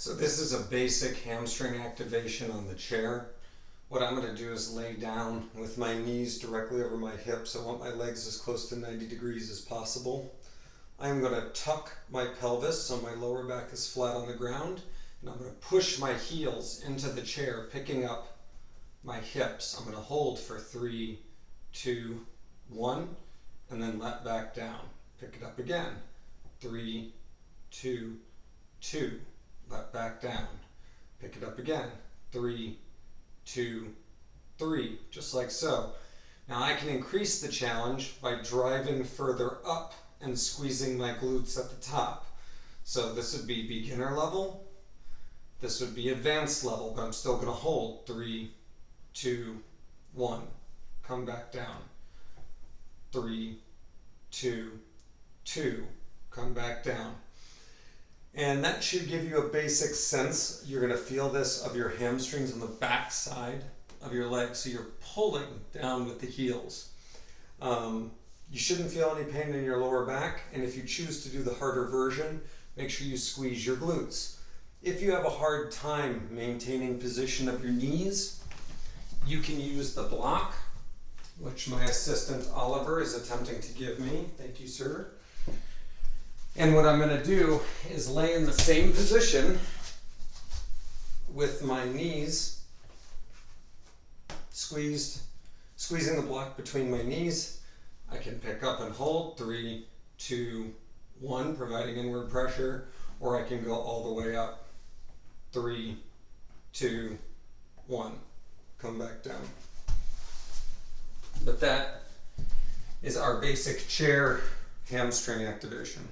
So this is a basic hamstring activation on the chair. What I'm going to do is lay down with my knees directly over my hips. I want my legs as close to 90 degrees as possible. I'm going to tuck my pelvis so my lower back is flat on the ground, and I'm going to push my heels into the chair, picking up my hips. I'm going to hold for 3, 2, 1, and then let back down. Pick it up again. 3, 2, 2. Let back down. Pick it up again. 3, 2, 3. Just like so. Now I can increase the challenge by driving further up and squeezing my glutes at the top. So this would be beginner level. This would be advanced level, but I'm still going to hold. 3, 2, 1. Come back down. 3, 2, 2. Come back down. And that should give you a basic sense. You're going to feel this of your hamstrings on the back side of your legs. So you're pulling down with the heels. You shouldn't feel any pain in your lower back. And if you choose to do the harder version, make sure you squeeze your glutes. If you have a hard time maintaining position of your knees, you can use the block, which my assistant Oliver is attempting to give me. Thank you, sir. And what I'm going to do is lay in the same position with my knees squeezing the block between my knees. I can pick up and hold 3, 2, 1, providing inward pressure, or I can go all the way up. 3, 2, 1. Come back down. But that is our basic chair hamstring activation.